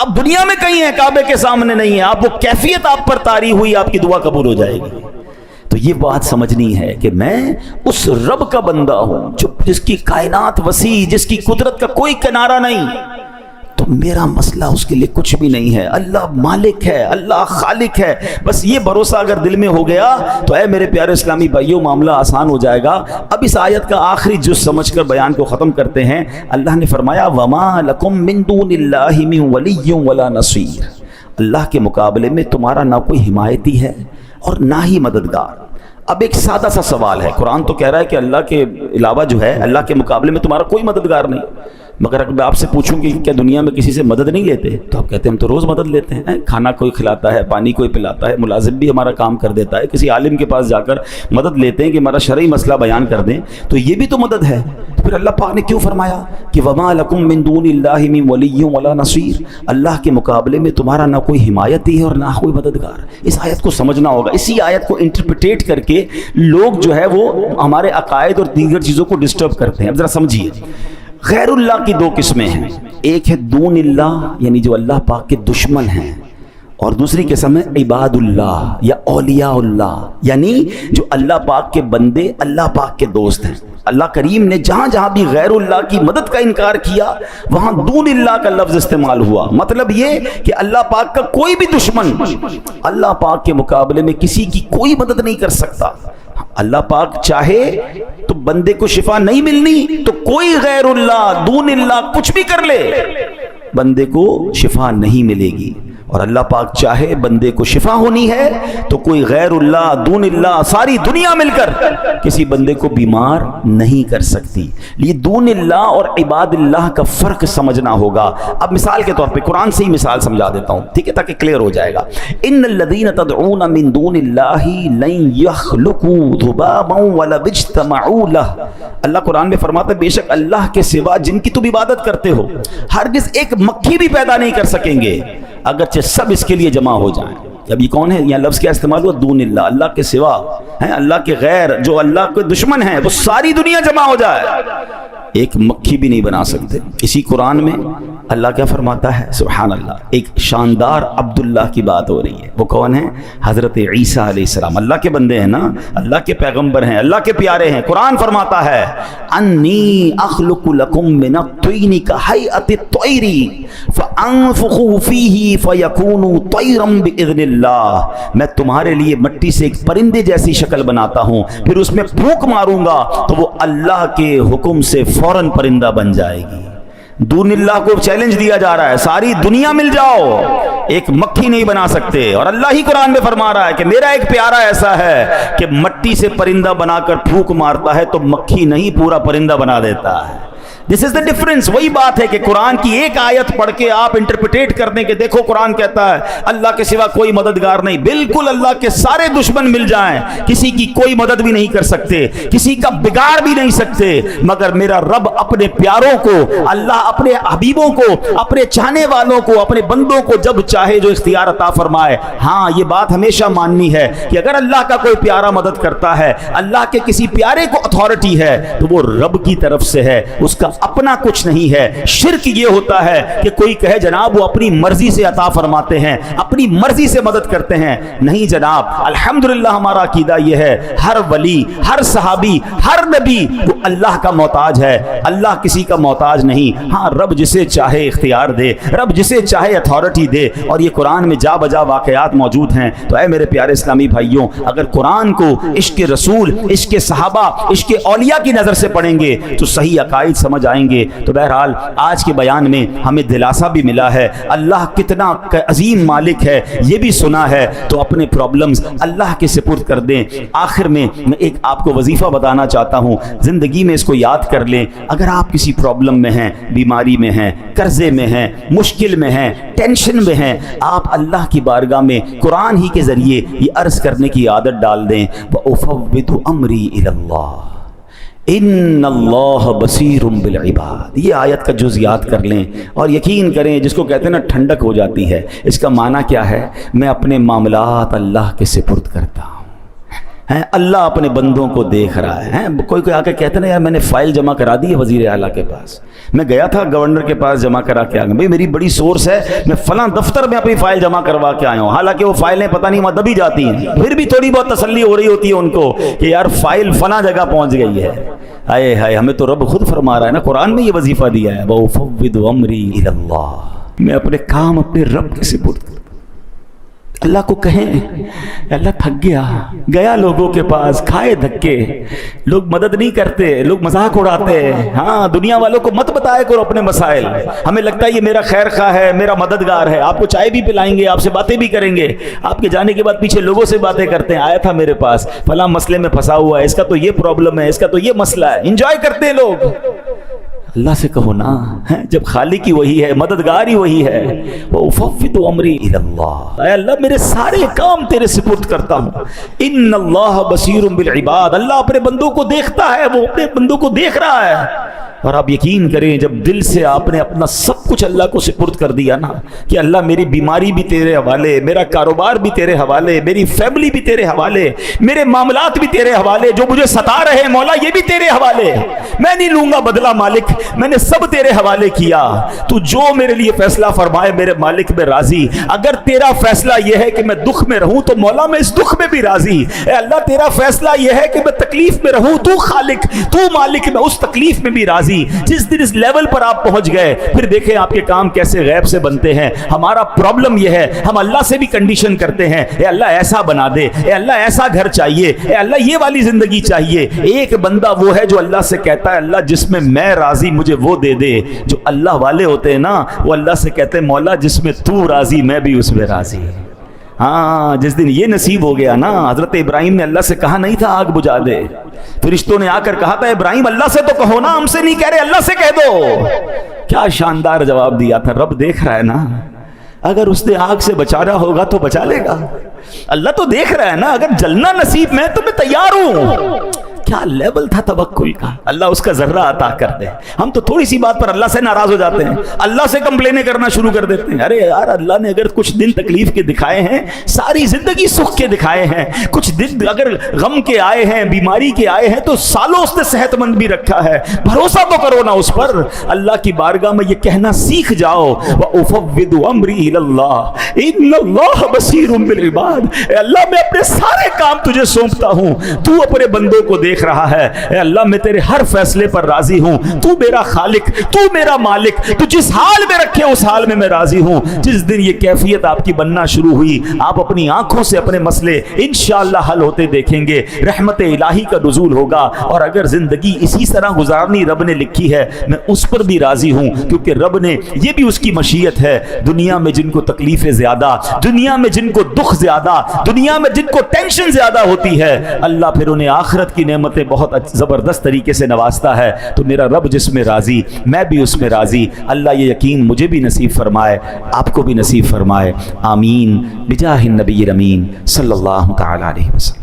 آپ دنیا میں کہیں ہیں، کعبے کے سامنے نہیں ہے، آپ وہ کیفیت آپ پر طاری ہوئی، آپ کی دعا قبول ہو جائے گی۔ تو یہ بات سمجھنی ہے کہ میں اس رب کا بندہ ہوں جس کی کائنات وسیع، جس کی قدرت کا کوئی کنارہ نہیں، تو میرا مسئلہ اس کے لیے کچھ بھی نہیں ہے۔ اللہ مالک ہے، اللہ خالق ہے، بس یہ بھروسہ اگر دل میں ہو گیا تو اے میرے پیارے اسلامی بھائیوں معاملہ آسان ہو جائے گا۔ اب اس آیت کا آخری جز سمجھ کر بیان کو ختم کرتے ہیں۔ اللہ نے فرمایا وَمَا لَكُم مِّن دُونِ اللَّهِ مِن وَلِيٍّ وَلَا نَصِيرٍ، اللہ کے مقابلے میں تمہارا نہ کوئی حمایتی ہے اور نہ ہی مددگار۔ اب ایک سادہ سا سوال ہے، قرآن تو کہہ رہا ہے کہ اللہ کے علاوہ جو ہے، اللہ کے مقابلے میں تمہارا کوئی مددگار نہیں، مگر اگر میں آپ سے پوچھوں کہ کیا دنیا میں کسی سے مدد نہیں لیتے تو آپ کہتے ہیں ہم تو روز مدد لیتے ہیں. کھانا کوئی کھلاتا ہے, پانی کوئی پلاتا ہے, ملازم بھی ہمارا کام کر دیتا ہے, کسی عالم کے پاس جا کر مدد لیتے ہیں کہ ہمارا شرعی مسئلہ بیان کر دیں, تو یہ بھی تو مدد ہے. تو پھر اللہ پاک نے کیوں فرمایا کہ وما لکم من دون اللہ من ولی ولا نصیر, اللہ کے مقابلے میں تمہارا نہ کوئی حمایتی ہے اور نہ کوئی مددگار. اس آیت کو سمجھنا ہوگا. اسی آیت کو انٹرپریٹ کر کے لوگ جو ہے وہ ہمارے عقائد اور دیگر چیزوں کو ڈسٹرب کرتے ہیں. اب ذرا سمجھیے, غیر اللہ کی دو قسمیں ہیں. ایک ہے دون اللہ, یعنی جو اللہ پاک کے دشمن ہیں, اور دوسری قسم ہے عباد اللہ یا اولیاء اللہ, یعنی جو اللہ پاک کے بندے, اللہ پاک کے دوست ہیں. اللہ کریم نے جہاں جہاں بھی غیر اللہ کی مدد کا انکار کیا وہاں دون اللہ کا لفظ استعمال ہوا. مطلب یہ کہ اللہ پاک کا کوئی بھی دشمن اللہ پاک کے مقابلے میں کسی کی کوئی مدد نہیں کر سکتا. اللہ پاک چاہے تو بندے کو شفا نہیں ملنی تو کوئی غیر اللہ دون اللہ کچھ بھی کر لے, بندے کو شفا نہیں ملے گی. اور اللہ پاک چاہے بندے کو شفا ہونی ہے تو کوئی غیر اللہ دون اللہ ساری دنیا مل کر کسی بندے کو بیمار نہیں کر سکتی. یہ دون اللہ اور عباد اللہ کا فرق سمجھنا ہوگا. اب مثال کے طور پہ قرآن سے ہی مثال سمجھا دیتا ہوں, ٹھیک ہے, تاکہ کلیئر ہو جائے گا. ان الذین تدعون من دون اللہ لن یخلقوا ذبابا ولو اجتمعوا لہ. اللہ قرآن میں فرماتا ہے بے شک اللہ کے سوا جن کی تم عبادت کرتے ہو ہرگز ایک مکھی بھی پیدا نہیں کر سکیں گے اگرچہ سب اس کے لیے جمع ہو جائیں. اب یہ کون ہے؟ یہاں لفظ کیا استعمال ہوا؟ دون اللہ, اللہ کے سوا ہیں, اللہ کے غیر جو اللہ کے دشمن ہیں وہ ساری دنیا جمع ہو جائے ایک مکھی بھی نہیں بنا سکتے. اسی قرآن میں اللہ کیا فرماتا ہے؟ سبحان اللہ, ایک شاندار عبداللہ کی بات ہو رہی ہے. وہ کون ہے؟ حضرت عیسیٰ علیہ السلام. اللہ کے بندے ہیں نا, اللہ کے پیغمبر ہیں, اللہ کے پیارے ہیں. قرآن فرماتا ہے انی اخلق لکم من الطین کہیئۃ الطیر فانفخ فیہ فیکون طیرا باذن اللہ. میں تمہارے لیے مٹی سے ایک پرندے جیسی شکل بناتا ہوں, پھر اس میں پھونک ماروں گا تو وہ اللہ کے حکم سے فوراً پرندہ بن جائے گی. دون اللہ کو چیلنج دیا جا رہا ہے, ساری دنیا مل جاؤ ایک مکھی نہیں بنا سکتے. اور اللہ ہی قرآن میں فرما رہا ہے کہ میرا ایک پیارا ایسا ہے کہ مٹی سے پرندہ بنا کر پھونک مارتا ہے تو مکھی نہیں پورا پرندہ بنا دیتا ہے. دس از دا ڈفرنس. وہی بات ہے کہ قرآن کی ایک آیت پڑھ کے آپ انٹرپریٹ کر دیں کہ دیکھو قرآن کہتا ہے اللہ کے سوا کوئی مددگار نہیں. بالکل اللہ کے سارے دشمن مل جائیں کسی کی کوئی مدد بھی نہیں کر سکتے, کسی کا بگاڑ بھی نہیں سکتے, مگر میرا رب اپنے پیاروں کو, اللہ اپنے حبیبوں کو, اپنے چاہنے والوں کو, اپنے بندوں کو جب چاہے جو اختیار عطا فرمائے. ہاں یہ بات ہمیشہ ماننی ہے کہ اگر اللہ کا کوئی پیارا مدد کرتا ہے, اللہ کے کسی پیارے کو اتھارٹی ہے تو وہ رب کی طرف سے ہے, اس کا اپنا کچھ نہیں ہے. شرک یہ ہوتا ہے کہ کوئی کہے جناب وہ اپنی مرضی سے عطا فرماتے ہیں, اپنی مرضی سے مدد کرتے ہیں. نہیں جناب, الحمدللہ ہمارا عقیدہ یہ ہے ہر ولی, ہر صحابی, ہر نبی وہ اللہ کا محتاج ہے, اللہ کسی کا محتاج نہیں. ہاں رب جسے چاہے اختیار دے, رب جسے چاہے اتھارٹی دے, اور یہ قرآن میں جا بجا واقعات موجود ہیں. تو اے میرے پیارے اسلامی بھائیوں, اگر قرآن کو عشق رسول, عشق صحابہ, عشق اولیاء کی نظر سے پڑھیں گے تو صحیح عقائد سمجھ آئیں گے. تو بہرحال آج کے بیان میں ہمیں دلاسا بھی ملا ہے, اللہ کتنا عظیم مالک ہے یہ بھی سنا ہے. تو اپنے پرابلمز اللہ کے سپرد کر دیں. آخر میں ایک آپ کو وظیفہ بتانا چاہتا ہوں, زندگی میں اس کو یاد کر لیں. اگر آپ کسی پرابلم میں ہیں, بیماری میں ہیں, قرضے میں ہیں, مشکل میں ہیں, ٹینشن میں ہیں, آپ اللہ کی بارگاہ میں قرآن ہی کے ذریعے یہ عرض کرنے کی عادت ڈال دیں, وَأُفَوِّضُ أَمْرِي إِلَى اللَّهِ ان اللہ بصیر بالعباد. یہ آیت کا جز یاد کر لیں اور یقین کریں, جس کو کہتے ہیں نا ٹھنڈک ہو جاتی ہے. اس کا معنی کیا ہے؟ میں اپنے معاملات اللہ کے سپرد کرتا ہوں. اللہ اپنے بندوں کو دیکھ رہا ہے. کوئی آ کے کہتے نا یار میں نے فائل جمع کرا دی ہے وزیر اعلیٰ کے پاس, میں گیا تھا گورنر کے پاس جمع کرا کے آ گیا, بھائی میری بڑی سورس ہے, میں فلاں دفتر میں اپنی فائل جمع کروا کے آیا ہوں. حالانکہ وہ فائلیں پتہ نہیں وہاں دبی جاتی ہیں, پھر بھی تھوڑی بہت تسلی ہو رہی ہوتی ہے ان کو کہ یار فائل فلاں جگہ پہنچ گئی ہے. ہائے ہائے, ہمیں تو رب خود فرما رہا ہے نا, قرآن میں یہ وظیفہ دیا ہے, وَأُفَوِّضُ أَمْرِي إِلَى اللَّهِ. میں اپنے کام اپنے رب کے سپرد کرتا ہوں. اللہ کو کہیں اللہ تھک گیا لوگوں کے پاس, کھائے دھکے, لوگ مدد نہیں کرتے, لوگ مذاق اڑاتے. ہاں دنیا والوں کو مت بتایا کرو اپنے مسائل. ہمیں لگتا ہے یہ میرا خیر خواہ ہے, میرا مددگار ہے, آپ کو چائے بھی پلائیں گے, آپ سے باتیں بھی کریں گے. آپ کے جانے کے بعد پیچھے لوگوں سے باتیں کرتے ہیں, آیا تھا میرے پاس فلاں مسئلے میں پھنسا ہوا ہے, اس کا تو یہ پرابلم ہے, اس کا تو یہ مسئلہ ہے. انجوائے کرتے ہیں لوگ. اللہ سے کہو نا، جب خالق ہی وہی ہے، مددگار ہی وہی ہے، وَأُفَوِّضُ أَمْرِي إِلَى اللَّهِ، اے اللہ میرے سارے کام تیرے سپرد کرتا ہوں۔ ان اللہ بصیر بالعباد، اللہ اپنے بندوں کو دیکھتا ہے، وہ اپنے بندوں کو دیکھ رہا ہے۔ اور آپ یقین کریں جب دل سے آپ نے اپنا سب کچھ اللہ کو سپرد کر دیا نا، کہ اللہ میری بیماری بھی تیرے حوالے، میرا کاروبار بھی تیرے حوالے، میری فیملی بھی تیرے حوالے، میرے معاملات بھی تیرے حوالے، جو مجھے ستا رہے ہیں مولا یہ بھی تیرے حوالے، میں نہیں لوں گا بدلہ مالک، میں نے سب تیرے حوالے کیا، تو جو میرے لیے فیصلہ فرمائے میرے مالک میں راضی۔ اگر تیرا فیصلہ یہ ہے کہ میں دکھ میں رہوں تو مولا میں اس دکھ میں بھی راضی۔ اے اللہ تیرا فیصلہ یہ ہے کہ میں تکلیف میں رہوں، تو خالق تو مالک، میں اس تکلیف میں بھی راضی۔ جس دن اس لیول پر آپ پہنچ گئے پھر دیکھیں آپ کے کام کیسے غیب سے بنتے ہیں۔ ہمارا پرابلم یہ ہے ہم اللہ سے بھی کنڈیشن کرتے ہیں، اے اللہ ایسا بنا دے، اے اللہ ایسا گھر چاہیے، اے اللہ یہ والی زندگی چاہیے۔ ایک بندہ وہ ہے جو اللہ سے کہتا ہے اللہ جس میں میں راضی مجھے وہ دے دے۔ جو اللہ والے ہوتے ہیں نا وہ اللہ سے کہتے ہیں مولا جس میں تو راضی میں بھی اس میں راضی۔ ہاں جس دن یہ نصیب ہو گیا نا، حضرت ابراہیم نے اللہ سے کہا نہیں تھا آگ بجھا دے، فرشتوں نے آ کر کہا تھا ابراہیم اللہ سے تو کہو نا، ہم سے نہیں کہہ رہے، اللہ سے کہہ دو۔ کیا شاندار جواب دیا تھا، رب دیکھ رہا ہے نا، اگر اس نے آگ سے بچانا ہوگا تو بچا لے گا، اللہ تو دیکھ رہا ہے نا، اگر جلنا نصیب میں تو میں تیار ہوں۔ کیا لیول تھا توکل کا، اللہ اس کا ذرہ عطا کر دے۔ ہم تو تھوڑی سی بات پر اللہ سے ناراض ہو جاتے ہیں، اللہ سے کمپلینیں کرنا شروع کر دیتے ہیں۔ ارے یار اللہ نے اگر کچھ دن تکلیف کے دکھائے ہیں، ساری زندگی سکھ کے دکھائے ہیں، کچھ دن اگر غم کے آئے ہیں، بیماری کے آئے ہیں، تو سالوں اس نے صحت مند بھی رکھا ہے، بھروسہ تو کرو نا اس پر۔ اللہ کی بارگاہ میں یہ کہنا سیکھ جاؤ وَأُفَوِّضُ أَمْرِي إِلَى اللَّهِ إِنَّ اللَّهَ بَصِيرٌ بِالْعِبَادِ۔ اے اللہ میں اپنے سارے کام تجھے سونپتا ہوں، تو اپنے بندوں کو دیکھ رہا ہے۔ اے اللہ میں تیرے ہر فیصلے پر راضی ہوں، تو میرا خالق، تو میرا مالک، تو جس حال میں رکھے اس حال میں راضی ہوں۔ جس دن یہ کیفیت آپ کی بننا شروع ہوئی، آپ اپنی آنکھوں سے اپنے مسئلے انشاءاللہ حل ہوتے دیکھیں گے، رحمت الہی کا نزول ہوگا۔ اور اگر زندگی اسی طرح گزارنی رب نے لکھی ہے میں اس پر بھی راضی ہوں، کیونکہ رب نے یہ بھی اس کی مشیت ہے۔ دنیا میں جن کو تکلیفیں زیادہ، دنیا میں جن کو دکھ زیادہ، دنیا میں جن کو ٹینشن زیادہ ہوتی ہے، اللہ پھر انہیں آخرت کی نعمتیں بہت زبردست طریقے سے نوازتا ہے۔ تو میرا رب جس میں راضی میں بھی اس میں راضی۔ اللہ یہ یقین مجھے بھی نصیب فرمائے، آپ کو بھی نصیب فرمائے، آمین بجاہ النبی الامین صلی اللہ تعالی علیہ وسلم۔